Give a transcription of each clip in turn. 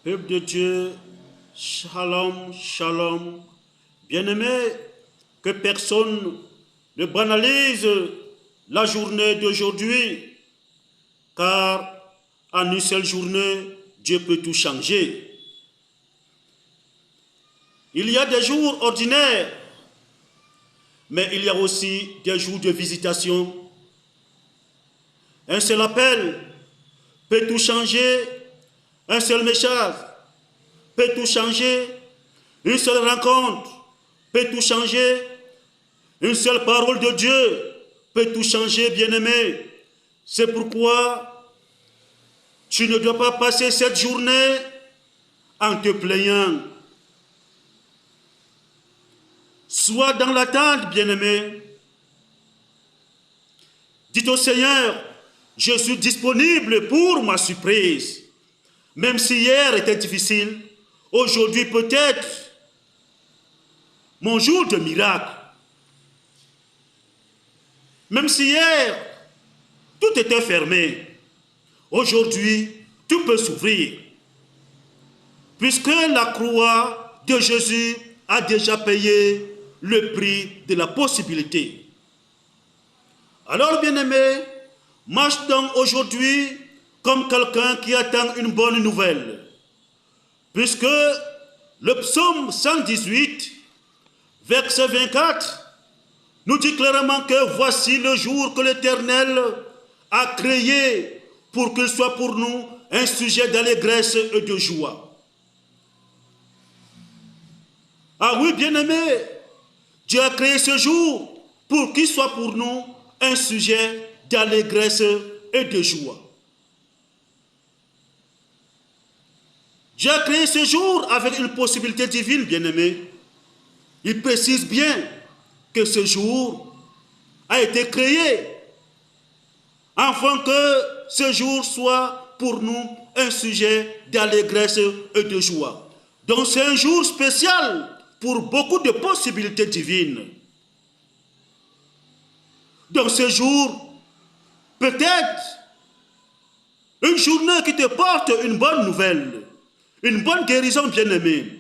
Peuple de Dieu, shalom, shalom. Bien-aimés, que personne ne banalise la journée d'aujourd'hui, car en une seule journée, Dieu peut tout changer. Il y a des jours ordinaires, mais il y a aussi des jours de visitation. Un seul appel peut tout changer, un seul message peut tout changer, une seule rencontre peut tout changer, une seule parole de Dieu peut tout changer, bien-aimé. C'est pourquoi tu ne dois pas passer cette journée en te plaignant. Sois dans l'attente, bien-aimé. Dites au Seigneur, je suis disponible pour ma surprise. Même si hier était difficile, aujourd'hui peut-être mon jour de miracle. Même si hier tout était fermé, aujourd'hui tout peut s'ouvrir. Puisque la croix de Jésus a déjà payé le prix de la possibilité. Alors, bien-aimé, marche donc aujourd'hui comme quelqu'un qui attend une bonne nouvelle. Puisque le psaume 118, verset 24, nous dit clairement que voici le jour que l'Éternel a créé pour qu'il soit pour nous un sujet d'allégresse et de joie. Ah oui, bien-aimé, Dieu a créé ce jour pour qu'il soit pour nous un sujet d'allégresse et de joie. Dieu a créé ce jour avec une possibilité divine, bien-aimé. Il précise bien que ce jour a été créé afin que ce jour soit pour nous un sujet d'allégresse et de joie. Donc c'est un jour spécial pour beaucoup de possibilités divines. Dans ce jour, peut-être une journée qui te porte une bonne nouvelle, une bonne guérison, bien-aimée,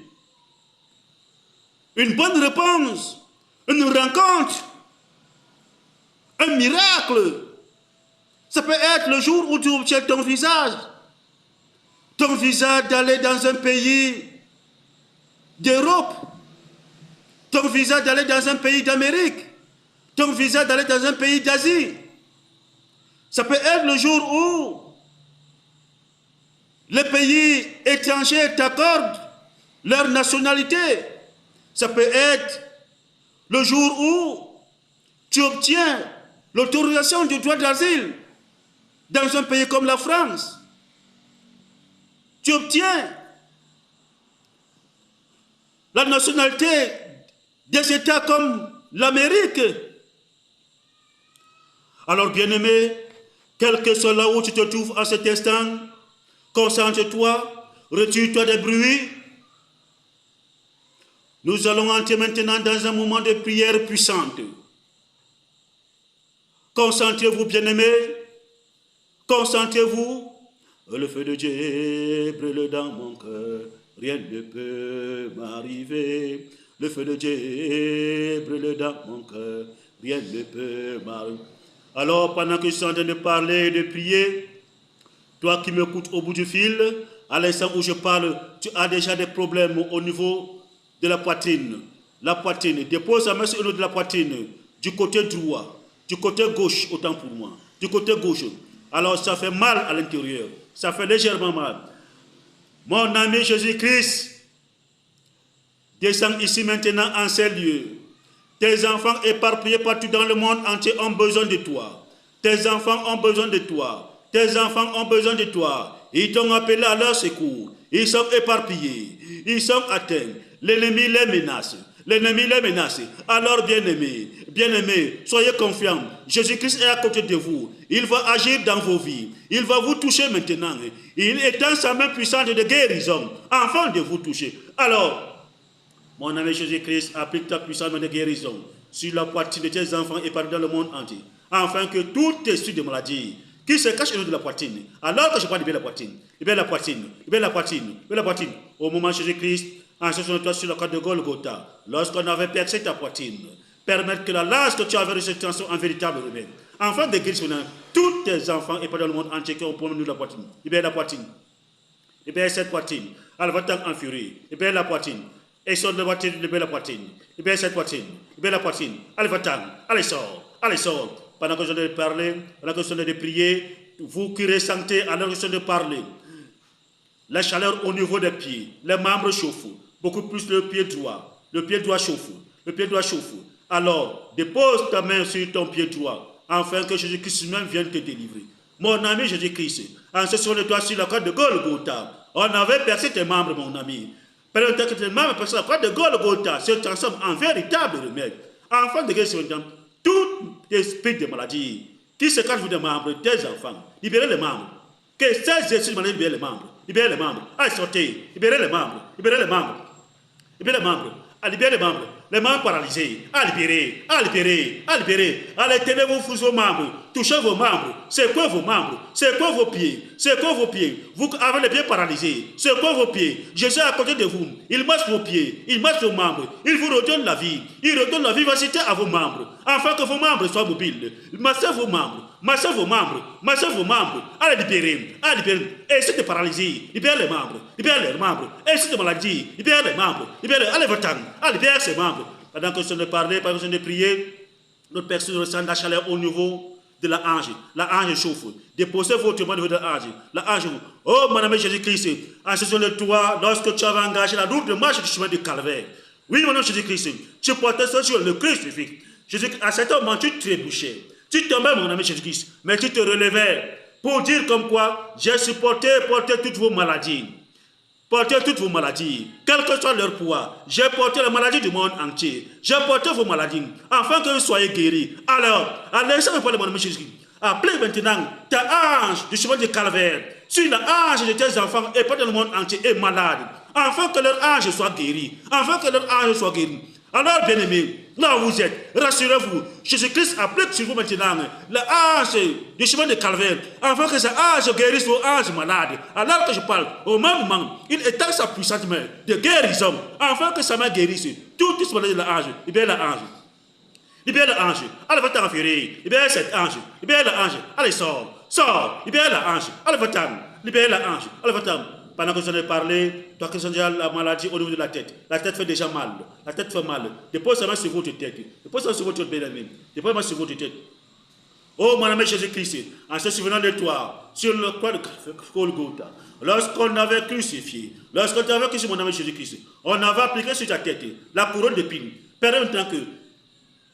une bonne réponse, une rencontre, un miracle. Ça peut être le jour où tu obtiens ton visage d'aller dans un pays d'Europe, ton visa d'aller dans un pays d'Amérique, ton visa d'aller dans un pays d'Asie. Ça peut être le jour où les pays étrangers t'accordent leur nationalité. Ça peut être le jour où tu obtiens l'autorisation du droit d'asile dans un pays comme la France. Tu obtiens la nationalité des États comme l'Amérique. Alors, bien-aimé, quel que soit là où tu te trouves à cet instant, concentre-toi, retire-toi des bruits. Nous allons entrer maintenant dans un moment de prière puissante. Concentrez-vous, bien-aimés, concentrez-vous. Le feu de Dieu brûle dans mon cœur, rien ne peut m'arriver. Le feu de Dieu brûle dans mon cœur, rien ne peut m'arriver. Alors, pendant que je suis en train de parler et de prier, toi qui m'écoutes au bout du fil, à l'instant où je parle, tu as déjà des problèmes au niveau de la poitrine. La poitrine, dépose la main sur le niveau de la poitrine, du côté droit, du côté gauche, autant pour moi, du côté gauche. Alors, ça fait mal à l'intérieur, ça fait légèrement mal. Mon ami Jésus-Christ, descends ici maintenant en ces lieux. Tes enfants éparpillés partout dans le monde entier ont besoin de toi. Tes enfants ont besoin de toi. Tes enfants ont besoin de toi. Ils t'ont appelé à leur secours. Ils sont éparpillés. Ils sont atteints. L'ennemi les menace. L'ennemi les menace. Alors, bien-aimés, bien-aimés, soyez confiants. Jésus-Christ est à côté de vous. Il va agir dans vos vies. Il va vous toucher maintenant. Il étend sa main puissante de guérison afin de vous toucher. Alors, mon ami Jésus-Christ, applique ta puissance de guérison sur la poitrine de tes enfants et partout dans le monde entier, afin que tout esprit de maladie qui se cache au niveau de la poitrine. Alors que je parle, libère la poitrine, libère la poitrine, libère la poitrine, libère la poitrine. Au moment où Jésus-Christ, en se sur la croix de Golgotha, lorsqu'on avait percé ta poitrine, permettre que la lâche que tu avais reçue transforme en véritable remède. Enfant de guérison, tous tes enfants et pas dans le monde entier qui ont pour nous la poitrine. Libère la poitrine. Libère cette poitrine. Elle va t'en enfurer. Libère la poitrine. Et sort de la poitrine, libère la poitrine. Libère cette poitrine. Libère la poitrine. Allez, va-t'en. Allez, sort. Allez, sort. Pendant que je suis de parler, pendant que je suis de prier, vous qui ressentez, alors que je suis de parler, la chaleur au niveau des pieds, les membres chauffent. Beaucoup plus le pied droit. Le pied droit chauffe. Le pied droit chauffe. Alors, dépose ta main sur ton pied droit, afin que Jésus-Christ même vienne te délivrer. Mon ami Jésus-Christ, en ce sur le toit sur la croix de Golgotha, on avait percé tes membres, mon ami. Pendant que tes membres percent la croix de Golgotha se transforment en véritable remède. Enfant de guérison, tout esprit de maladie qui se cache des membres, tes enfants, libérez les membres. Que ces esprits de maladie libèrent les membres. Libérez les membres. Allez, sortez. Libérez les membres. Libérez les membres. Libérez les membres. Libérez les membres. Les membres paralysés, à libérer, à libérer, à libérer. Allez, tenez vos membres, touchez vos membres. C'est quoi vos membres? C'est quoi vos pieds? C'est quoi vos pieds? Vous avez les pieds paralysés. C'est quoi vos pieds? Jésus est à côté de vous. Il masse vos pieds, il masse vos membres. Il vous redonne la vie. Il redonne la vivacité à vos membres. Afin que vos membres soient mobiles. Massez vos membres. Massez vos membres. Massez vos membres. Allez, libérer, allez, libérer. Et si tu es paralysé, libère les membres. Libère les membres. Et si tu es maladie, libère les membres. Libère, allez, votre allez, libère ces membres. Pendant que je ne parlais, pendant que je ne priais, notre personne ressent la chaleur au niveau de la hanche. La hanche chauffe. Déposez votre main au niveau de la hanche. La hanche, oh mon ami Jésus-Christ, assis sur le toit, lorsque tu avais engagé la route de marche du chemin du calvaire. Oui, mon ami Jésus-Christ, tu portais ça sur le crucifix. À cet moment, tu trébuchais. Tu tombais, mon ami Jésus-Christ, mais tu te relevais pour dire comme quoi j'ai supporté porter toutes vos maladies. Portez toutes vos maladies, quel que soit leur poids. J'ai porté la maladie du monde entier. J'ai porté vos maladies, afin que vous soyez guéris. Alors, à l'instant où mon ami Jésus, appelez maintenant ta ange du chemin du calvaire sur la hanche de tes enfants et pas dans le monde entier est malade, afin que leur ange soit guéri, afin que leur ange soit guéri. Alors, bien-aimés, là où vous êtes, rassurez-vous, Jésus-Christ applique sur vous maintenant la hache du chemin de calvaire, afin que sa hache guérisse vos anges malades. Alors que je parle, au même moment, il étend sa puissante main de guérison, afin que sa main guérisse toutes les maladies de la hache. Libère la hache. Libère la hanche. Allez, va t'en fuir. Libère cette hanche. Libère la hanche. Allez, sors. Sors. Libère la hanche. Allez, va t'en. Libère la hanche. Allez, va t'en. Pendant que je ai parlé, toi qui as déjà la maladie au niveau de la tête fait déjà mal. La tête fait mal. Dépose sa main sur votre tête. Dépose sa main sur votre bien-aimé. Dépose sa main sur votre tête. Oh, mon ami Jésus-Christ, en se souvenant de toi, sur le croix de Golgotha, lorsqu'on avait crucifié, lorsqu'on avait crucifié mon ami Jésus-Christ, on avait appliqué sur ta tête la couronne d'épines. Permet maintenant que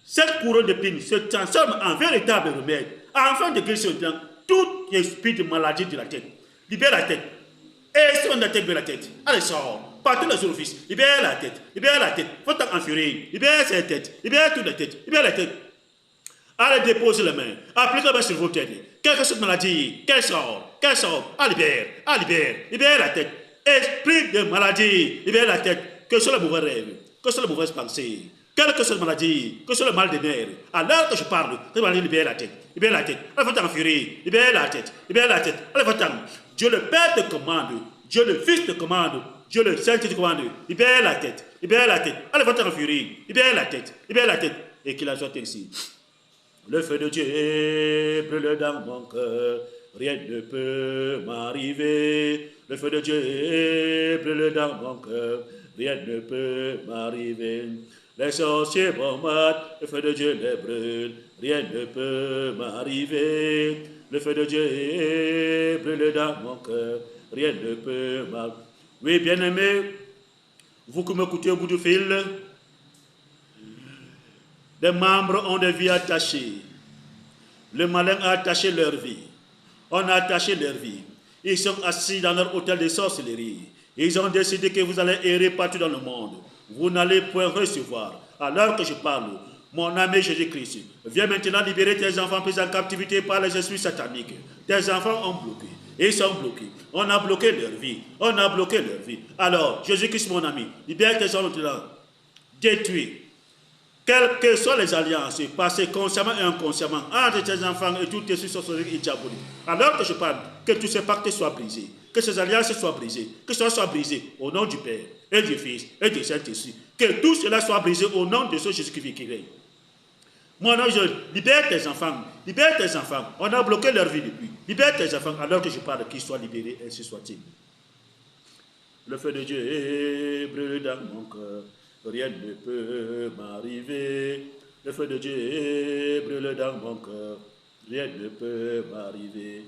cette couronne d'épines se transforme en véritable remède, afin de guérir tout esprit de maladie de la tête. Libère la tête. Et si on a tête, libère la tête. Allez, sors. Partez dans l'office. Libère la tête. Libère la tête. Faut t'en enfurer. Libère cette tête. Libère toute la tête. Libère la tête. Allez, déposez les mains. Appliquez la main sur vos têtes. Quelle que soit cette maladie, qu'elle sort. Qu'elle sort. Ah, libère. Ah, libère. Libère la tête. Esprit de maladie. Libère la tête. Que soit la mauvaise rêve. Que soit la mauvaise pensée. Quelle que soit la maladie. Que soit le mal de nerfs. Alors que je parle, libère la tête. Libère la tête. Allez, faut t'en enfurer. Libère la tête. Libère la tête. Allez, faut t'en. Dieu le Père te commande, Dieu le Fils te commande, Dieu le Saint te commande. Libère la tête, libère la tête. Allez, va t'en furie, libère la tête, et qu'il en soit ainsi. Le feu de Dieu brûle dans mon cœur, rien ne peut m'arriver. Le feu de Dieu brûle dans mon cœur, rien ne peut m'arriver. Les sorciers bombardent, le feu de Dieu les brûle, rien ne peut m'arriver. Le feu de Dieu brûle dans mon cœur, rien ne peut m'arriver. Oui, bien-aimés, vous qui m'écoutez au bout du fil, les membres ont des vies attachées. Le malin a attaché leur vie. On a attaché leur vie. Ils sont assis dans leur hôtel de sorcellerie. Ils ont décidé que vous allez errer partout dans le monde. Vous n'allez point recevoir. Alors que je parle, mon ami Jésus-Christ, viens maintenant libérer tes enfants pris en captivité par les esprits sataniques. Tes enfants ont bloqué. Ils sont bloqués. On a bloqué leur vie. On a bloqué leur vie. Alors, Jésus-Christ, mon ami, libère tes enfants maintenant. Détruis quelles que soient les alliances, passées consciemment et inconsciemment, entre tes enfants et tout esprit sorcellerie et diabolique, alors que je parle, que tous ces pactes soient brisés, que ces alliances soient brisées, que cela soit brisé au nom du Père, et du Fils, et du Saint-Esprit, que tout cela soit brisé au nom de ce Jésus-Christ qui règne. Moi, non, je libère tes enfants, libère tes enfants. On a bloqué leur vie depuis. Libère tes enfants alors que je parle, qu'ils soient libérés, ainsi soit-il. Le feu de Dieu brûle dans mon cœur, rien ne peut m'arriver. Le feu de Dieu brûle dans mon cœur, rien ne peut m'arriver.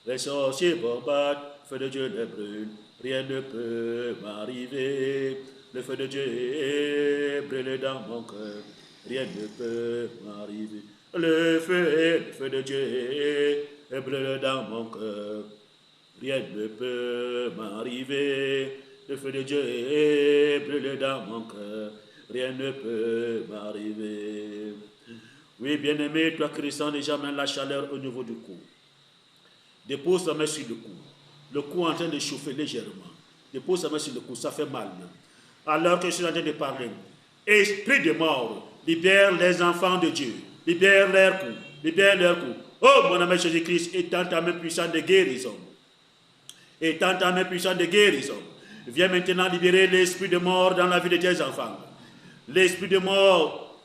Les sorciers bombardent, le feu de Dieu les brûle, rien ne peut m'arriver. Le feu de Dieu brûle dans mon cœur, rien ne peut m'arriver. Le feu de Dieu brûle dans mon cœur, rien ne peut m'arriver. Le feu de Dieu brûle dans mon cœur, rien ne peut m'arriver. Oui, bien-aimé, toi qui ressens déjà même la chaleur au niveau du cou, dépose ta main sur le cou en train de chauffer légèrement. Dépose ta main sur le cou, ça fait mal. Alors que je suis en train de parler, esprit de mort, libère les enfants de Dieu, libère leur cou, libère leur cou. Oh, mon ami Jésus-Christ, étends ta main puissante de guérison. Étends ta main puissante de guérison. Viens maintenant libérer l'esprit de mort dans la vie de tes enfants. L'esprit de mort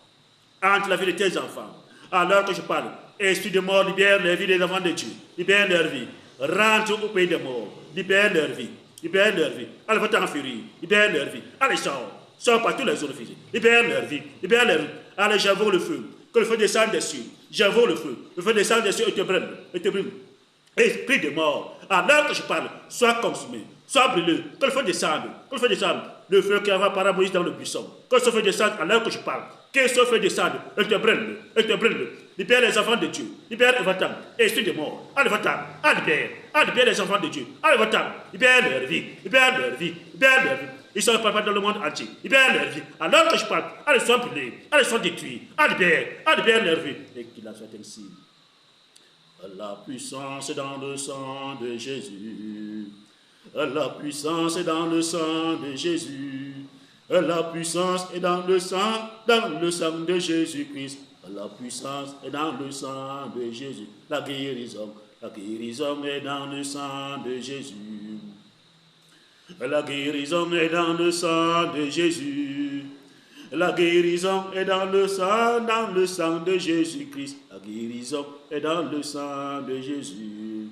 entre la vie de tes enfants. Alors que je parle, esprit de mort, libère les vies des enfants de Dieu. Libère leur vie. Rentre au pays des morts. Libère leur vie. Libère leur vie. Allez, va-t'en en furie. Libère leur vie. Allez, sors. Sors par tous les orifices. Libère leur vie. Libère leur vie. Allez, j'invoque le feu. Que le feu descende des cieux. J'invoque le feu. Le feu descend des cieux et te brûle. Et te brûle. Esprit de mort, alors que je parle, sois consumé, sois brûlé, que le feu descende, que le feu descende, le feu qui avait par Moïse dans le buisson, que ce feu descende alors que je parle, que ce feu descende, et te brûle, et te brûle, libère les enfants de Dieu, libère Evatam, esprit de mort, allez Evatam, libère les enfants de Dieu, allez Evatam, libère leur vie, libère leur vie, libère leur vie. Ils sont pas dans le monde entier. Libère leur vie. Alors que je parle, allez soient brûlés, allez soient détruits, libère leur vie. Et qu'il en soit ainsi. La puissance est dans le sang de Jésus. La puissance est dans le sang de Jésus. La puissance est dans le sang de Jésus-Christ. La puissance est dans le sang de Jésus. La guérison est dans le sang de Jésus. La guérison est dans le sang de Jésus. La guérison est dans le sang de Jésus-Christ. La guérison est dans le sang de Jésus.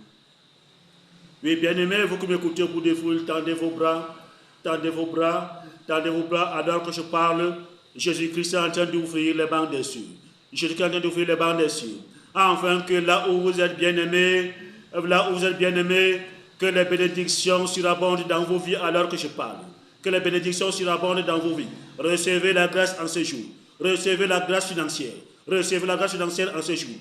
Oui, bien-aimés, vous qui m'écoutez au bout des foules, tendez vos bras, alors que je parle. Jésus-Christ est en train d'ouvrir les bancs des cieux. Jésus-Christ est en train d'ouvrir les bancs des cieux. Afin que là où vous êtes bien-aimés, que les bénédictions surabondent dans vos vies alors que je parle. Que les bénédictions surabondent dans vos vies. Recevez la grâce en ce jour. Recevez la grâce financière. Recevez la grâce financière en ce jour.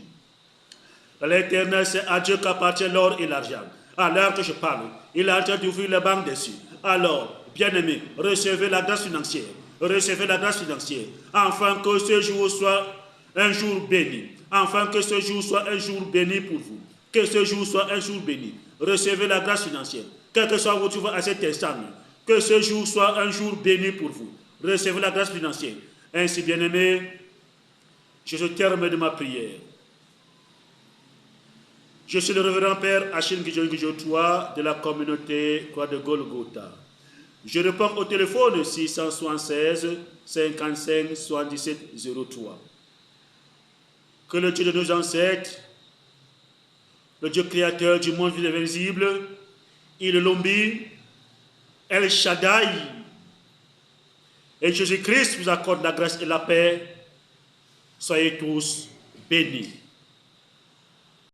L'Éternel, c'est à Dieu qu'appartient l'or et l'argent. Alors que je parle, il est en train d'ouvrir les banques des cieux. Alors, bien-aimés, recevez la grâce financière. Recevez la grâce financière. Afin que ce jour soit un jour béni. Afin que ce jour soit un jour béni pour vous. Que ce jour soit un jour béni. Recevez la grâce financière. Quel que soit votre trouve à cet instant. Que ce jour soit un jour béni pour vous. Recevez la grâce financière. Ainsi, bien-aimés, je suis au terme de ma prière. Je suis le révérend Père Achille Guijo-Guijo-Toi de la communauté Croix de Golgotha. Je réponds au téléphone 676 55 77 03. Que le Dieu de nos ancêtres, le Dieu créateur du monde visible, Il Lombi, El Shaddai, et Jésus-Christ vous accorde la grâce et la paix. Soyez tous bénis.